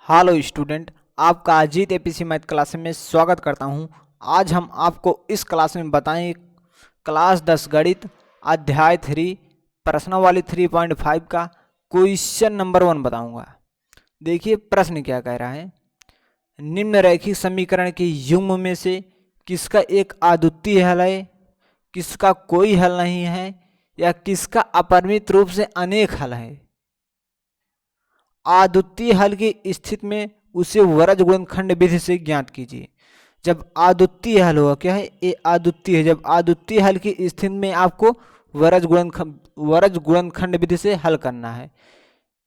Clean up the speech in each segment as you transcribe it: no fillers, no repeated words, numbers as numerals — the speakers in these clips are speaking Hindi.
हेलो स्टूडेंट, आपका अजीत एपीसी मैथ क्लास में स्वागत करता हूं। आज हम आपको इस क्लास में बताएं क्लास 10 गणित अध्याय 3 प्रश्नावली 3.5 का क्वेश्चन नंबर 1 बताऊंगा। देखिए प्रश्न क्या कह रहा है। निम्नरेखिक समीकरण के युग्म में से किसका एक अद्वितीय हल है, किसका कोई हल नहीं है, या किसका अपरिमित रूप से अनेक हल है। अद्वितीय हल की स्थिति में उसे वर्ज गुणनखंड विधि से ज्ञात कीजिए। जब अद्वितीय हल होगा, क्या है ये अद्वितीय है, जब अद्वितीय हल की स्थिति में आपको वर्ज गुणनखंड विधि से हल करना है।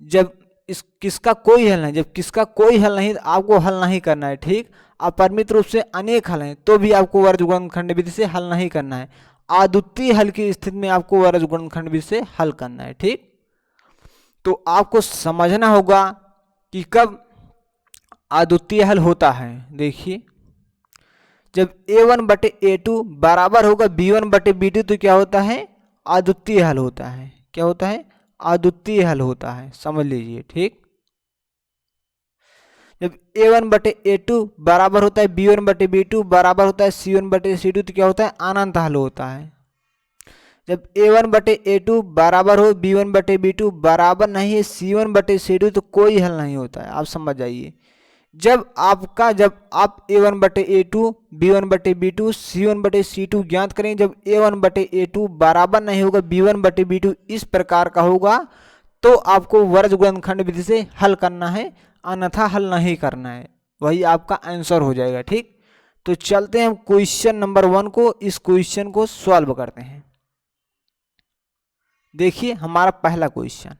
जब इस किसका कोई हल नहीं, जब किसका कोई हल नहीं तो आपको हल नहीं करना है। ठीक, अपरिमित रूप से अनेक हल हैं तो भी आपको वर्ज गुणनखंड विधि से हल नहीं करना है। अद्वितीय हल की स्थिति में आपको वर्ज गुणनखंड विधि से हल करना है। ठीक, तो आपको समझना होगा कि कब अद्वितीय हल होता है। देखिए जब a1/a2 बराबर होगा b1/b2 तो क्या होता है, अद्वितीय हल होता है। क्या होता है, अद्वितीय हल होता है, समझ लीजिए। ठीक, जब a1/a2 बराबर होता है b1/b2 बराबर होता है c1/c2 तो क्या होता है, अनंत हल होता है। जब a1/a2 बराबर हो b1/b2 बराबर नहीं है c1/c2 तो कोई हल नहीं होता है। आप समझ जाइए। जब आप a1/a2 b1/b2 c1/c2 ज्ञात करें, जब a1/a2 बराबर नहीं होगा b1/b2 इस प्रकार का होगा तो आपको वर्ज गुणनखंड विधि से हल करना है, अन्यथा हल नहीं करना है। वही आपका आंसर हो जाएगा। ठीक, तो चलते हैं हम क्वेश्चन नंबर 1 को, इस क्वेश्चन को सॉल्व करते हैं। देखिए हमारा पहला क्वेश्चन,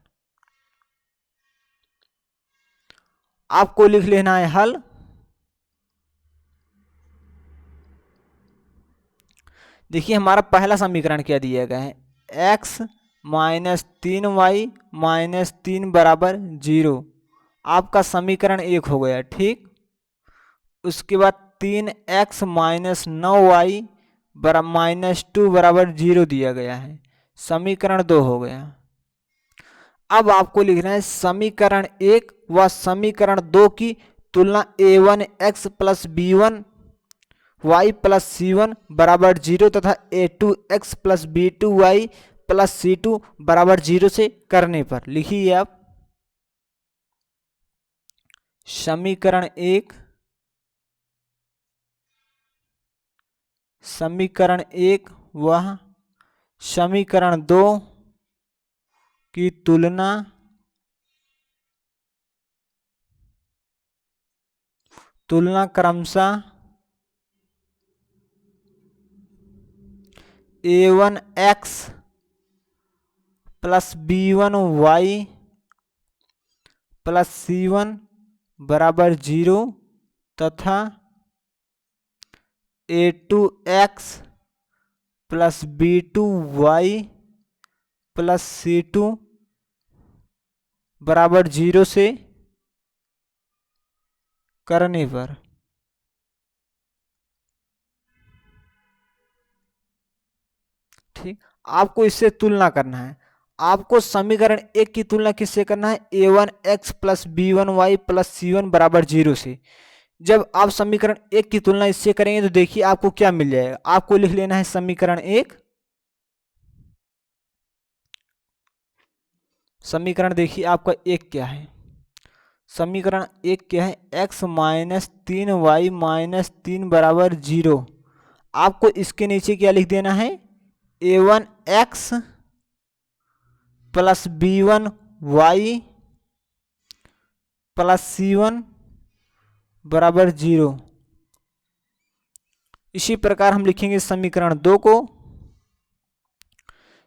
आपको लिख लेना है हल। देखिए हमारा पहला समीकरण क्या दिया गया है, x माइनस 3y माइनस 3 बराबर 0। आपका समीकरण 1 हो गया। ठीक, उसके बाद 3x माइनस 9y माइनस 2 बराबर 0 दिया गया है, समीकरण 2 हो गया। अब आपको लिखना है समीकरण 1 व समीकरण 2 की तुलना a1x plus b1 y plus c1 बराबर 0 तथा a2x plus b2y plus c2 बराबर 0 से करने पर। लिखिए आप समीकरण 1, समीकरण 1 व समीकरण 2 की तुलना क्रमशः a1x plus b1y plus c1 बराबर 0 तथा a2x plus b2y plus c2 बराबर 0 से करने पर। ठीक, आपको इससे तुलना करना है। आपको समीकरण 1 की तुलना किससे करना है, a1x plus b1y plus c1 बराबर 0 से। जब आप समीकरण 1 की तुलना इससे करेंगे तो देखिए आपको क्या मिल जाएगा। आपको लिख लेना है समीकरण 1, समीकरण देखिए आपका 1 क्या है, समीकरण 1 क्या है, x माइनस 3y माइनस 3 बराबर 0। आपको इसके नीचे क्या लिख देना है, a1x plus b1y plus c1 बराबर 0। इसी प्रकार हम लिखेंगे समीकरण 2 को।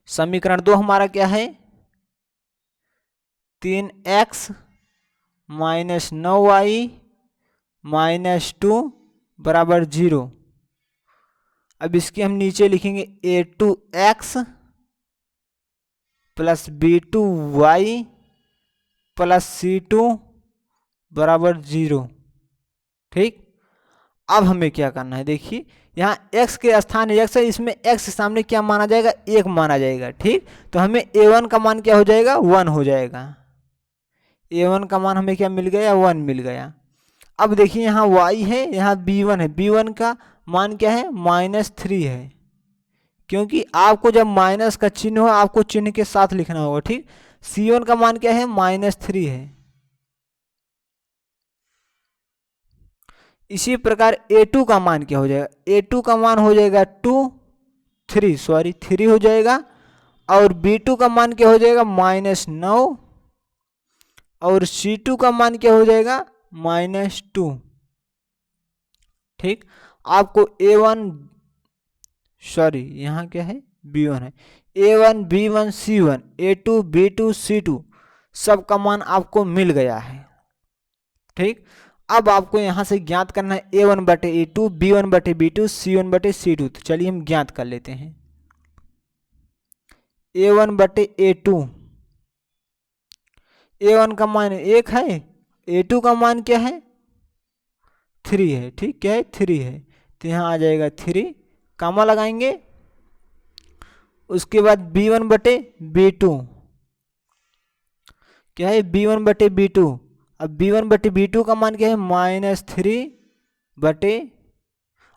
समीकरण 2 हमारा क्या है, 3x माइनस 9y माइनस 2 बराबर 0। अब इसके हम नीचे लिखेंगे a2x plus b2y plus c2 बराबर 0। ठीक, अब हमें क्या करना है, देखिए यहाँ x के स्थान x है, इसमें x के सामने क्या माना जाएगा, 1 माना जाएगा। ठीक, तो हमें a1 का मान क्या हो जाएगा, 1 हो जाएगा। a1 का मान हमें क्या मिल गया, 1 मिल गया। अब देखिए यहाँ y है, यहाँ b1 है, b1 का मान क्या है, -3 है, क्योंकि आपको जब माइनस का चिन्ह हो आपको चिन्ह के साथ लिखना होगा, ठीक। c1 का मान क्या है, -3 है। इसी प्रकार a2 का मान क्या हो जाएगा, a2 का मान हो जाएगा 3 हो जाएगा। और b2 का मान क्या हो जाएगा, -9। और c2 का मान क्या हो जाएगा, -2। ठीक। आपको यहाँ क्या है, b1 है, a1 b1 c1 a2 b2 c2 सब का मान आपको मिल गया है। ठीक। अब आपको यहां से ज्ञात करना है a1 बटे a2 b1 बटे b2 c1 बटे c2। तो चलिए हम ज्ञात कर लेते हैं। a1 बटे a2, a1 का मान 1 है, a2 का मान क्या है, 3 है। ठीक, क्या है, 3 है। तो यहाँ आ जाएगा 3, कामा लगाएंगे। उसके बाद b1 बटे b2 क्या है, b1 बटे b2। अब b1 बटे b2 का मान क्या है, -3 बटे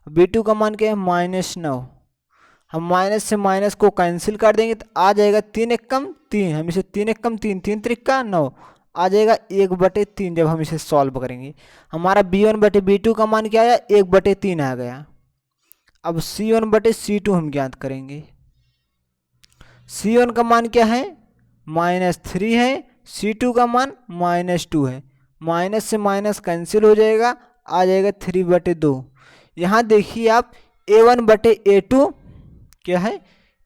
b2 का मान क्या है, -9। हम माइनस से माइनस को कैंसिल कर देंगे तो आ जाएगा 3 एकम 3, हम इसे 3 एकम 3 3 त्रिका 9 आ जाएगा 1/3 जब हम इसे सॉल्व करेंगे। हमारा b1 बटे b2 का मान क्या आया, 1/3 आ गया। अब c1 बटे c2 हम ज्ञात करेंगे। c1 का मान क्या है, -3 है, c2 का मान -2 है। माइनस से माइनस कैंसिल हो जाएगा, आ जाएगा 3/2। यहाँ देखिए आप a1 बटे a2 क्या है,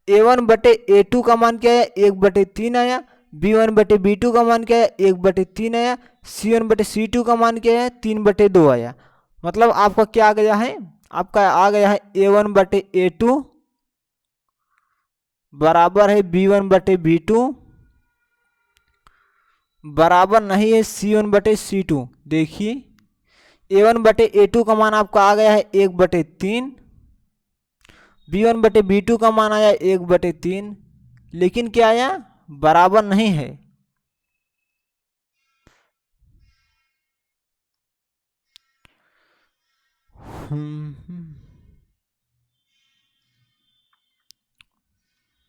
a1 बटे a2 का मान क्या है, 1/3 आया। b1 बटे b2 का मान क्या है, 1/3 आया। c1 बटे c2 का मान क्या है, 3/2 आया। मतलब आपका क्या आ गया है, आपका आ गया है a1 बटे a2 बराबर है b1 बटे b2 बराबर नहीं है c1 बटे c2। देखिए a1 बटे a2 का मान आपका आ गया है 1/3, b1 बटे b2 का मान आया 1/3, लेकिन क्या आया, बराबर नहीं है।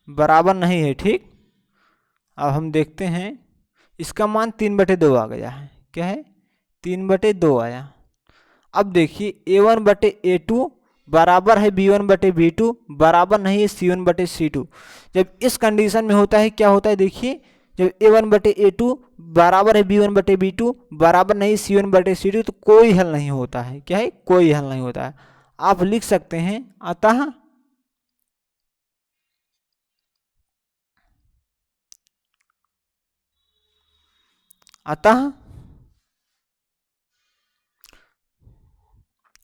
बराबर नहीं है। ठीक। अब हम देखते हैं, इसका मान 3/2 आ गया है। क्या है, 3/2 आया। अब देखिए a1 बटे a2 बराबर है b1 बटे b2 बराबर नहीं है c1 बटे c2। जब इस कंडीशन में होता है क्या होता है, देखिए जब a1 बटे a2 बराबर है b1 बटे b2 बराबर नहीं c1 बटे c2 तो कोई हल नहीं होता है। क्या है, कोई हल नहीं होता है। आप लिख सकते हैं अतः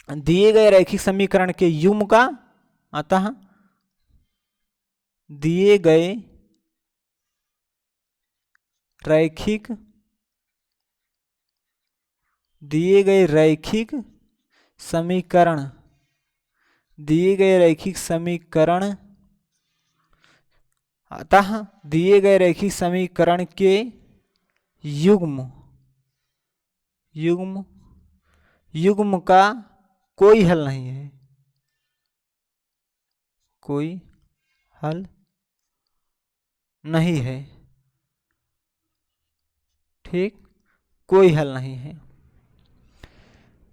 दिए गए रैखिक समीकरण के युग्म का, अतः दिए गए रैखिक समीकरण अतः दिए गए रैखिक समीकरण के युग्म का कोई हल नहीं है, कोई हल नहीं है। ठीक, कोई हल नहीं है,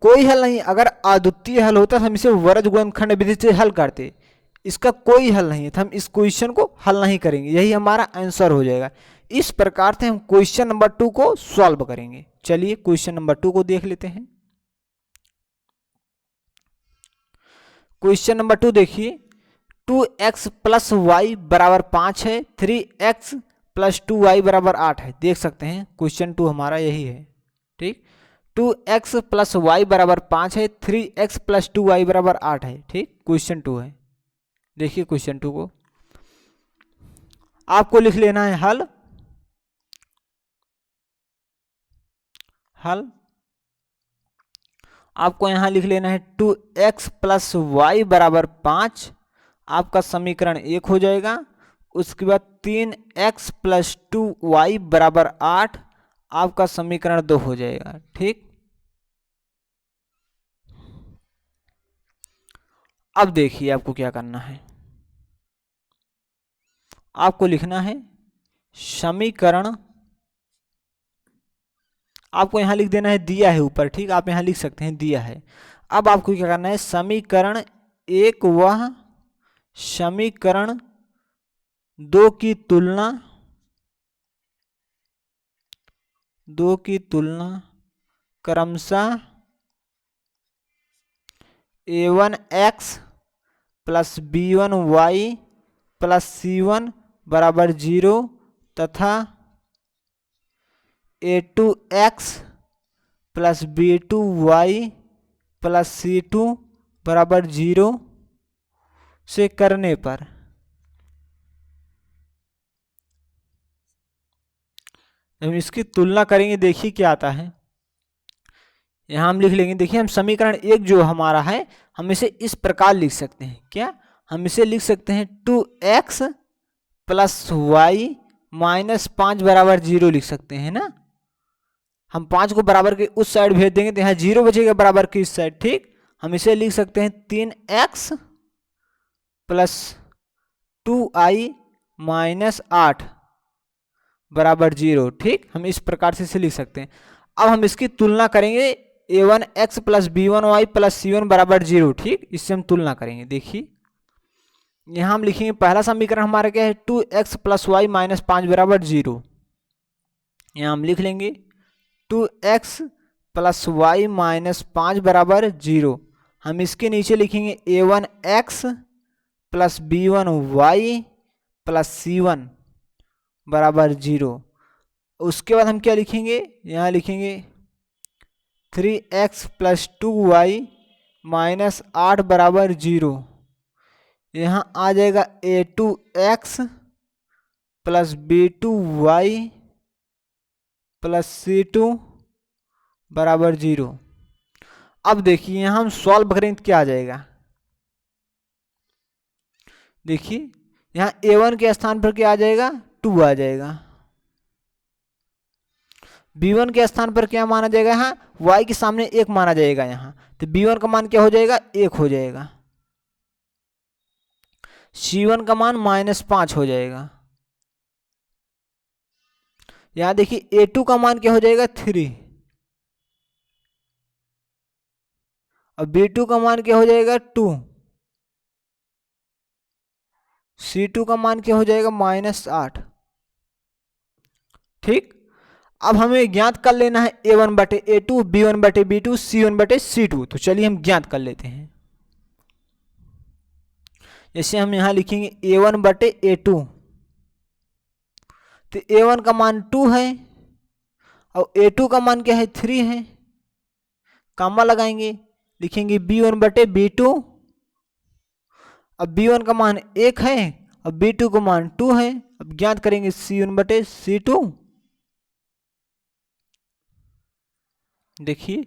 कोई हल नहीं। अगर अद्वितीय हल होता तो हम इसे वर्ज गुणनखंड विधि से हल करते। इसका कोई हल नहीं है तो हम इस क्वेश्चन को हल नहीं करेंगे, यही हमारा आंसर हो जाएगा। इस प्रकार से हम क्वेश्चन नंबर 2 को सॉल्व करेंगे। चलिए क्वेश्चन नंबर 2 को देख लेते हैं। क्वेश्चन नंबर 2 देखिए, 2x प्लस वाई बराबर 5 है, 3x प्लस 2y बराबर 8 है। देख सकते हैं क्वेश्चन 2 हमारा यही है। ठीक, 2x प्लस वाई बराबर 5 है, 3x प्लस 2y बराबर 8 है। ठीक, क्वेश्चन 2 है। देखिए क्वेश्चन 2 को आपको लिख लेना है हल। आपको यहां लिख लेना है 2x प्लस वाई बराबर 5, आपका समीकरण 1 हो जाएगा। उसके बाद 3x प्लस 2y बराबर 8, आपका समीकरण 2 हो जाएगा। ठीक, अब देखिए आपको क्या करना है। आपको लिखना है समीकरण, आपको यहाँ लिख देना है, दिया है ऊपर। ठीक, आप यहाँ लिख सकते हैं दिया है। अब आपको क्या करना है, समीकरण 1 व समीकरण 2 की तुलना, क्रमशः a1x plus b1y plus c1 बराबर 0 तथा a2x plus b2y plus c2 बराबर 0 से करने पर हम इसकी तुलना करेंगे। देखिए क्या आता है, यहाँ हम लिख लेंगे। देखिए हम समीकरण 1 जो हमारा है, हम इसे इस प्रकार लिख सकते हैं। क्या, हम इसे लिख सकते हैं 2x प्लस वाई माइनस 5 बराबर 0 लिख सकते हैं ना। हम 5 को बराबर के उस साइड भेज देंगे तो यहाँ 0 बचेगा बराबर की इस साइड। ठीक, हम इसे लिख सकते हैं 3x प्लस 2i माइनस 8 बराबर 0। ठीक, हम इस प्रकार से इसे लिख सकते हैं। अब हम इसकी तुलना करेंगे a1x plus b1y plus c1 बराबर 0। ठीक, इससे हम तुलना करेंगे। देखिए यहाँ हम लिखेंगे पहला समीकरण हमारा क्या है, 2x प्लस वाई माइनस 5 बराबर 0। यहाँ हम लिख लेंगे 2x प्लस वाई माइनस 5 बराबर 0। हम इसके नीचे लिखेंगे a1x plus b1y plus c1 बराबर 0। उसके बाद हम क्या लिखेंगे, यहाँ लिखेंगे 3x प्लस 2y माइनस 8 बराबर 0। यहाँ आ जाएगा a2x plus b2y plus c2 बराबर 0। अब देखिए यहाँ हम सॉल्व करेंगे तो क्या आ जाएगा। देखिए यहाँ a1 के स्थान पर क्या आ जाएगा, 2 आ जाएगा। b1 के स्थान पर क्या माना जाएगा, यहाँ y के सामने 1 माना जाएगा। यहाँ तो b1 का मान क्या हो जाएगा, 1 हो जाएगा। c1 का मान माइनस 5 हो जाएगा। यहाँ देखिए a2 का मान क्या हो जाएगा, 3, और b2 का मान क्या हो जाएगा, 2, c2 का मान क्या हो जाएगा, माइनस 8। ठीक, अब हमें ज्ञात कर लेना है a1 बटे a2, b1 बटे b2, c1 बटे c2। तो चलिए हम ज्ञात कर लेते हैं। जैसे हम यहां लिखेंगे a1 बटे a2, तो a1 का मान 2 है और a2 का मान क्या है, 3 है। कामा लगाएंगे, लिखेंगे b1 बटे b2। अब b1 का मान 1 है और b2 का मान 2 है। अब ज्ञात करेंगे c1 बटे c2। देखिए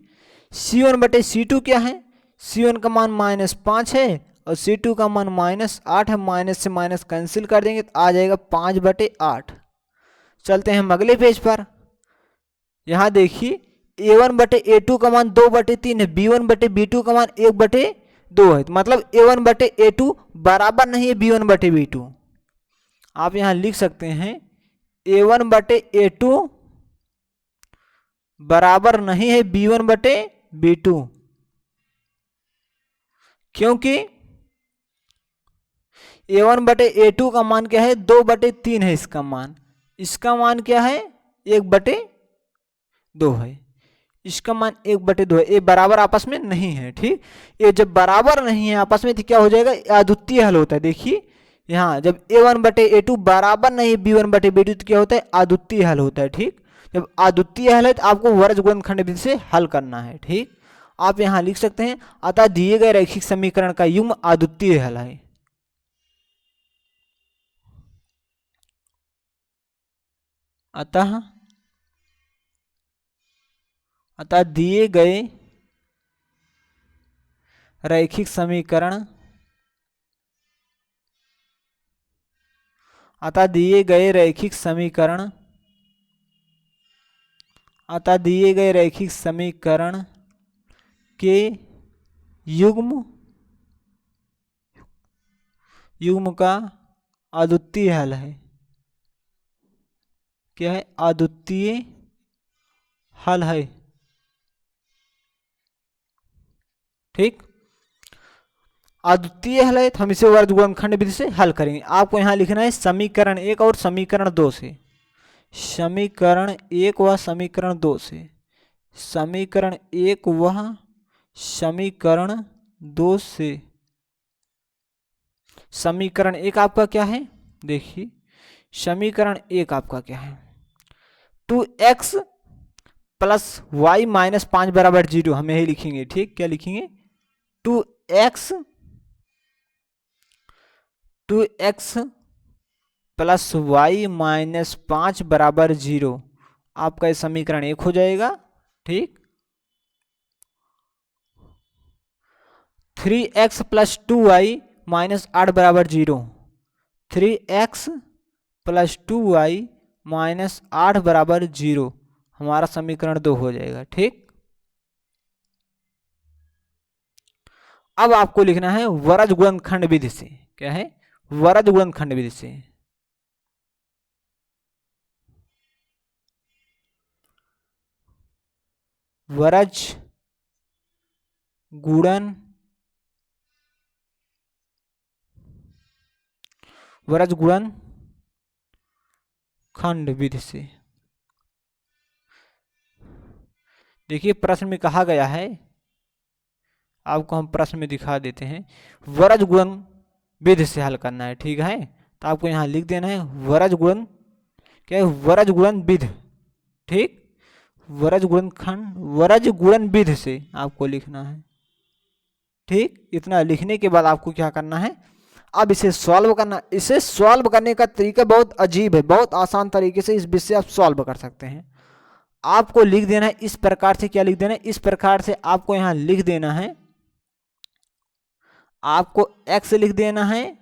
c1 बटे c2 क्या है, c1 का मान माइनस 5 है और c2 का मान माइनस 8 है। माइनस से माइनस कैंसिल कर देंगे तो आ जाएगा 5 बटे 8। चलते हैं हम अगले पेज पर। यहाँ देखिए a1 बटे a2 का मान 2 बटे 3 है, b1 बटे b2 का मान 1 बटे 2 है। तो मतलब a1 बटे a2 बराबर नहीं है b1 बटे b2। आप यहाँ लिख सकते हैं a1 बटे a2 बराबर नहीं है b1 बटे b2, क्योंकि a1 बटे a2 का मान क्या है, 2 बटे 3 है इसका मान। इसका मान क्या है, 1 बटे 2 है। इसका मान 1 बटे 2 है। ये बराबर आपस में नहीं है। ठीक, ये जब बराबर नहीं है आपस में तो क्या हो जाएगा, अद्वितीय हल होता है। देखिए यहाँ जब a1 बटे a2 बराबर नहीं b1 बटे b2 तो क्या होता है, अद्वितीय हल होता है। ठीक, जब अद्वितीय हल है तो आपको वर्ज गुणनखंड विधि से हल करना है। ठीक, आप यहाँ लिख सकते हैं अतः दिए गए रैखिक समीकरण का युग्म अद्वितीय हल है। अतः दिए गए रैखिक समीकरण, अतः दिए गए रैखिक समीकरण के युग्म का अद्वितीय हल है। क्या है? अद्वितीय हल है। ठीक, अद्वितीय हल है तो हम इसे वर्ग गुणनखंड विधि से हल करेंगे। आपको यहां लिखना है समीकरण 1 और समीकरण 2 से। समीकरण 1 व समीकरण 2 से। समीकरण 1 व समीकरण 2 से। समीकरण 1 आपका क्या है? देखिए समीकरण 1 आपका क्या है? 2x प्लस वाई माइनस 5 बराबर 0, हम यही लिखेंगे। ठीक, क्या लिखेंगे? 2x प्लस वाई माइनस 5 बराबर 0, आपका ये समीकरण 1 हो जाएगा। ठीक, 3x प्लस 2y माइनस 8 बराबर 0, 3x प्लस 2y माइनस 8 बराबर 0 हमारा समीकरण 2 हो जाएगा। ठीक, अब आपको लिखना है वरज गुणनखंड विधि से। क्या है? वरज गुणनखंड विधि से। वरज गुणन खंड विधि से। देखिए प्रश्न में कहा गया है, आपको हम प्रश्न में दिखा देते हैं। वरज गुणन विधि से हल करना है। ठीक है, तो आपको यहां लिख देना है वरज गुणन। क्या है? वरज गुणन विधि। ठीक, वरज गुणनखंड वरज गुणन विधि से आपको लिखना है। ठीक, इतना लिखने के बाद आपको क्या करना है? अब इसे सॉल्व करना। इसे सॉल्व करने का तरीका बहुत अजीब है, बहुत आसान तरीके से इस विषय से आप सॉल्व कर सकते हैं। आपको लिख देना है इस प्रकार से। क्या लिख देना है? इस प्रकार से आपको यहां लिख देना है। आपको x लिख देना है,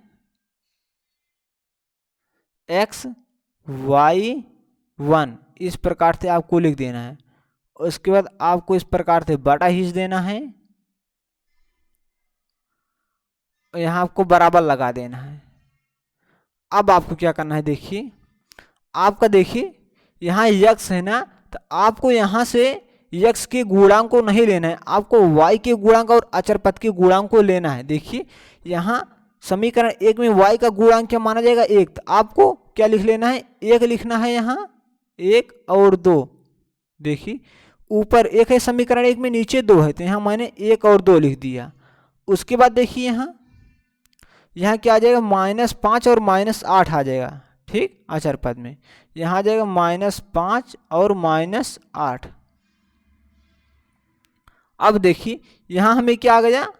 xy1 इस प्रकार से आपको लिख देना है। उसके बाद आपको इस प्रकार से बटा खींच देना है, यहां आपको बराबर लगा देना है। अब आपको क्या करना है? देखिए आपका, देखिए यहां x है ना, तो आपको यहां से x के गुणांक को नहीं लेना है, आपको y के गुणांक और अचर पद के गुणांक को लेना है। देखिए यहां समीकरण 1 में y का गुणांक क्या माना जाएगा? 1, तो आपको क्या लिख लेना है? 1 लिखना है यहां, 1 और 2। देखिए ऊपर 1 है समीकरण 1 में, नीचे 2 है, तो यहां मैंने 1 और 2 लिख दिया। उसके बाद देखिए यहाँ क्या आ जाएगा? -5 और -8 आ जाएगा। ठीक, अचर पद में यहाँ आ जाएगा -5 और -8। अब देखिए यहाँ हमें क्या आ गया?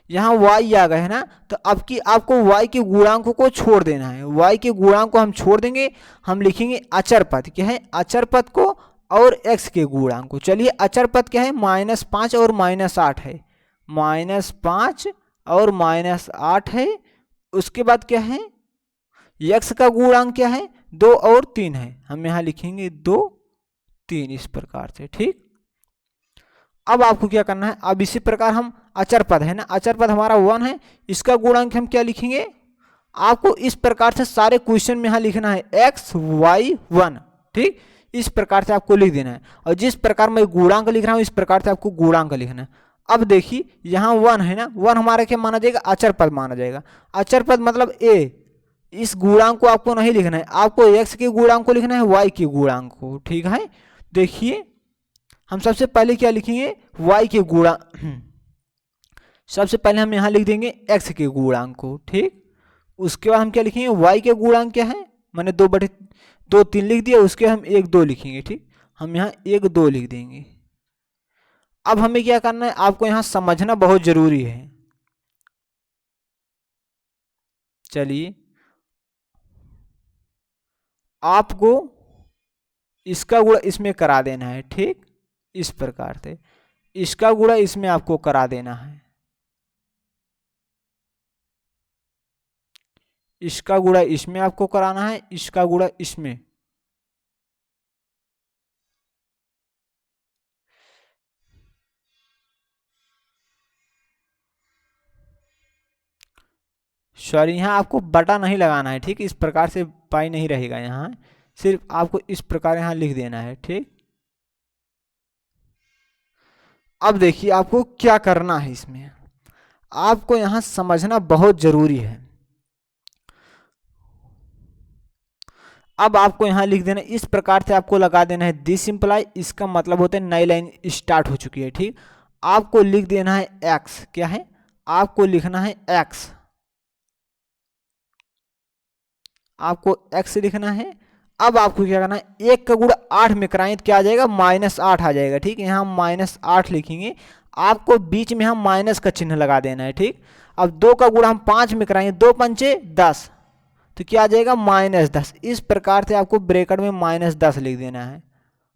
यहाँ y आ गया है ना, तो अब की आपको y के गुणांकों को छोड़ देना है। y के गुणांक को हम छोड़ देंगे, हम लिखेंगे अचर पद। क्या है? अचर पद को और x के गुणांक को। चलिए अचर पद क्या है? -5 और -8 है। -5 और -8 है। उसके बाद क्या है? x का गुणांक क्या है? 2 और 3 है, हम यहां लिखेंगे 2 3 इस प्रकार से। ठीक, अब आपको क्या करना है? अब इसी प्रकार हम अचर पद है ना, अचर पद हमारा 1 है, इसका गुणांक हम क्या लिखेंगे? आपको इस प्रकार से सारे क्वेश्चन में यहां लिखना है xy1। ठीक, इस प्रकार से आपको लिख देना है, और जिस प्रकार मैं गुणांक लिख रहा हूं इस प्रकार से आपको गुणांक लिखना है। अब देखिए यहाँ 1 है ना, 1 हमारा क्या माना जाएगा? अचर पद माना जाएगा। अचर पद मतलब a, इस गुणांक को आपको नहीं लिखना है, आपको x के गुणांक को लिखना है, y के गुणांक को। ठीक है, देखिए हम सबसे पहले क्या लिखेंगे? y के गुणांक। सबसे पहले हम यहां लिख देंगे x के गुणांक को। ठीक, उसके बाद हम क्या लिखेंगे? y के गुणांक क्या है? मैंने 2/3 लिख दिया, उसके हम 1 2 लिखेंगे। ठीक, हम यहाँ 1 2 लिख देंगे। अब हमें क्या करना है? आपको यहां समझना बहुत जरूरी है। चलिए आपको इसका गुणा इसमें करा देना है। ठीक, इस प्रकार से इसका गुणा इसमें आपको करा देना है, इसका गुणा इसमें आपको कराना है, इसका गुणा इसमें। सॉरी, यहाँ आपको बटा नहीं लगाना है, ठीक। इस प्रकार से पाई नहीं रहेगा, यहाँ सिर्फ आपको इस प्रकार यहाँ लिख देना है, ठीक। अब देखिए आपको क्या करना है, इसमें आपको यहाँ समझना बहुत जरूरी है। अब आपको यहाँ लिख देना, इस प्रकार से आपको लगा देना है दिस इम्प्लाई, इसका मतलब होता है नई लाइन स्टार्ट हो चुकी है, ठीक। आपको लिख देना है एक्स, क्या है, आपको लिखना है एक्स, आपको एक्स लिखना है। अब आपको क्या करना है, 1 का गुणा 8 में कराएं तो क्या आ जाएगा, -8 आ जाएगा, ठीक। यहाँ -8 लिखेंगे, आपको बीच में हम माइनस का चिन्ह लगा देना है, ठीक। अब 2 का गुणा हम 5 में कराएंगे, 2 पंचे 10, तो क्या आ जाएगा -10। इस प्रकार से आपको ब्रैकेट में -10 लिख देना है।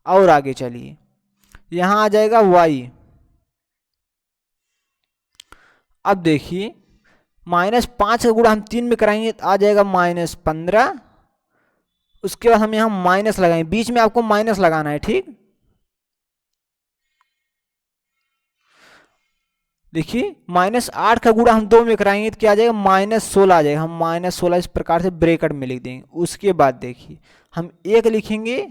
और आगे चलिए, यहाँ आ जाएगा y। अब देखिए -5 का गुणा हम 3 में कराएंगे तो आ जाएगा -15। उसके बाद हम यहाँ माइनस लगाएंगे, बीच में आपको माइनस लगाना है, ठीक। देखिए -8 का गुणा हम 2 में कराएंगे तो क्या आ जाएगा, -16 आ जाएगा। हम -16 इस प्रकार से ब्रैकेट में लिख देंगे। उसके बाद देखिए हम 1 लिखेंगे,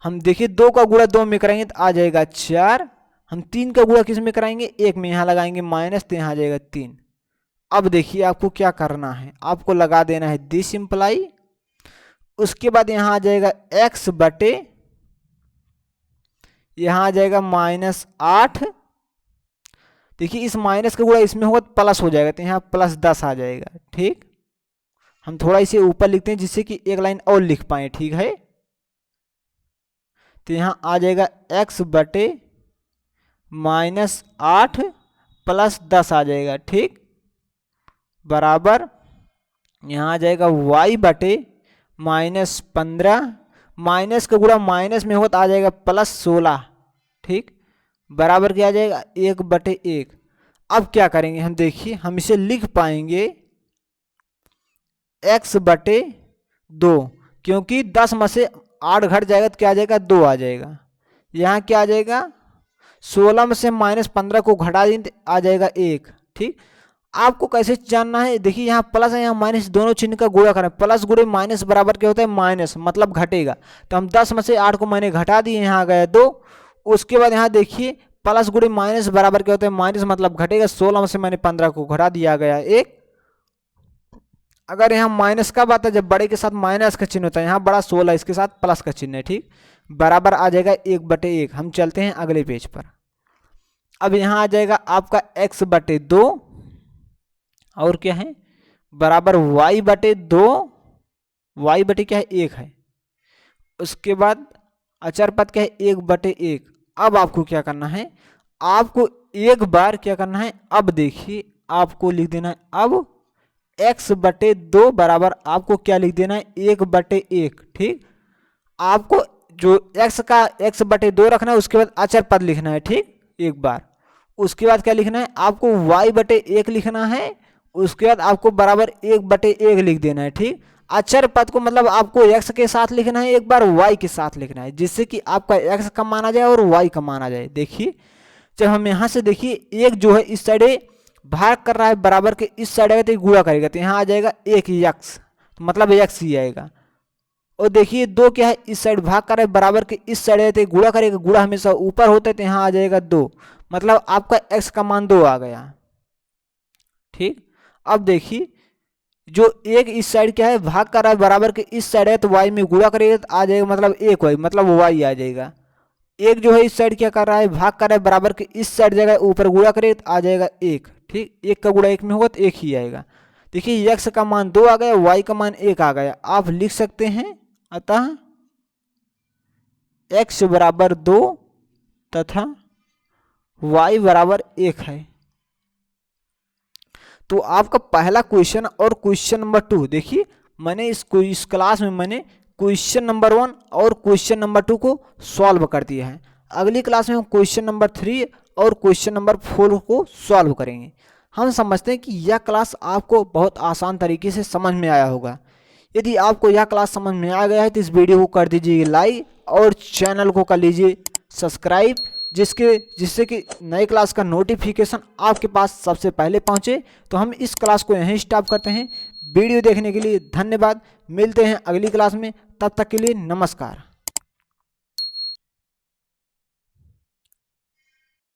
हम देखिए 2 का गुणा 2 में कराएंगे तो आ जाएगा 4। हम 3 का गुणा किस में कराएंगे, 1 में, यहाँ लगाएंगे माइनस तो यहाँ आ जाएगा 3। अब देखिए आपको क्या करना है, आपको लगा देना है दिस इम्प्लाई, उसके बाद यहाँ आ जाएगा x बटे, यहाँ आ जाएगा -8। देखिए इस माइनस का गुणा इसमें होगा तो प्लस हो जाएगा, तो यहाँ +10 आ जाएगा, ठीक। हम थोड़ा इसे ऊपर लिखते हैं जिससे कि एक लाइन और लिख पाए, ठीक है। तो यहाँ आ जाएगा x बटे -8 + 10 आ जाएगा, ठीक, बराबर यहाँ आ जाएगा y बटे -15, माइनस का गुणा माइनस में होगा तो आ जाएगा +16, ठीक, बराबर क्या आ जाएगा 1/1। अब क्या करेंगे हम, देखिए हम इसे लिख पाएंगे x बटे 2, क्योंकि 10 में से 8 घट जाएगा तो क्या आ जाएगा, 2 आ जाएगा। यहाँ क्या आ जाएगा, 16 में से -15 को घटा दें तो आ जाएगा 1, ठीक। आपको कैसे जानना है, देखिए यहाँ प्लस है यहाँ माइनस, दोनों चिन्ह का गुणा करें, प्लस गुणे माइनस बराबर क्या होता है, माइनस, मतलब घटेगा। तो हम 10 में से 8 को मैंने घटा दिए, यहाँ आ गया 2। उसके बाद यहाँ देखिए प्लस गुणे माइनस बराबर क्या होता है, माइनस, मतलब घटेगा। 16 में से मैंने 15 को घटा दिया गया 1। अगर यहाँ माइनस कब आता है, जब बड़े के साथ माइनस का चिन्ह होता है, यहाँ बड़ा 16 इसके साथ प्लस का चिन्ह है, ठीक, बराबर आ जाएगा 1/1। हम चलते हैं अगले पेज पर। अब यहाँ आ जाएगा आपका x बटे 2 और क्या है, बराबर y बटे 2, y बटे क्या है 1 है। उसके बाद अचर पद क्या है 1/1। अब आपको क्या करना है, आपको एक बार क्या करना है, अब देखिए आपको लिख देना है, अब x बटे 2 बराबर आपको क्या लिख देना है, 1/1, ठीक। आपको जो x बटे 2 रखना है, उसके बाद अचर पद लिखना है, ठीक, एक बार। उसके बाद क्या लिखना है, आपको y बटे 1 लिखना है। उसके बाद आपको बराबर 1/1 लिख देना है, ठीक। अचर पद को मतलब आपको x के साथ लिखना है, एक बार y के साथ लिखना है, जिससे कि आपका x का मान आ जाए और y का मान आ जाए। देखिए जब हम यहाँ से देखिए एक जो है इस साइड भाग कर रहा है, बराबर के इस साइड आएगा तो गुणा करेगा, तो यहाँ आ जाएगा 1x, तो मतलब x ही आएगा। और देखिए 2 क्या है, इस साइड भाग कर रहा है, बराबर के इस साइड आए तो गुणा करेगा, गुणा हमेशा ऊपर होता है, तो यहाँ आ जाएगा 2, मतलब आपका x का मान 2 आ गया, ठीक। अब देखिए जो एक इस साइड क्या है भाग कर रहा है, बराबर के इस साइड है, तो y में गुणा करेगा तो आ जाएगा, मतलब 1y, मतलब y आ जाएगा। एक जो है इस साइड क्या कर रहा है, भाग कर रहा है, बराबर के इस साइड जगह ऊपर गुणा करेगा तो आ जाएगा 1, ठीक। 1 का गुणा 1 में होगा तो 1 ही आएगा। देखिए x का मान 2 आ गया, y का मान 1 आ गया। आप लिख सकते हैं, अतः x बराबर 2 तथा y बराबर 1 है। तो आपका पहला क्वेश्चन और क्वेश्चन नंबर 2, देखिए मैंने इस क्लास में मैंने क्वेश्चन नंबर 1 और क्वेश्चन नंबर 2 को सॉल्व कर दिया है। अगली क्लास में हम क्वेश्चन नंबर 3 और क्वेश्चन नंबर 4 को सॉल्व करेंगे। हम समझते हैं कि यह क्लास आपको बहुत आसान तरीके से समझ में आया होगा। यदि आपको यह क्लास समझ में आ गया है तो इस वीडियो को कर दीजिए लाइक और चैनल को कर लीजिए सब्सक्राइब, जिससे कि नए क्लास का नोटिफिकेशन आपके पास सबसे पहले पहुंचे। तो हम इस क्लास को यहीं स्टॉप करते हैं। वीडियो देखने के लिए धन्यवाद। मिलते हैं अगली क्लास में, तब तक के लिए नमस्कार।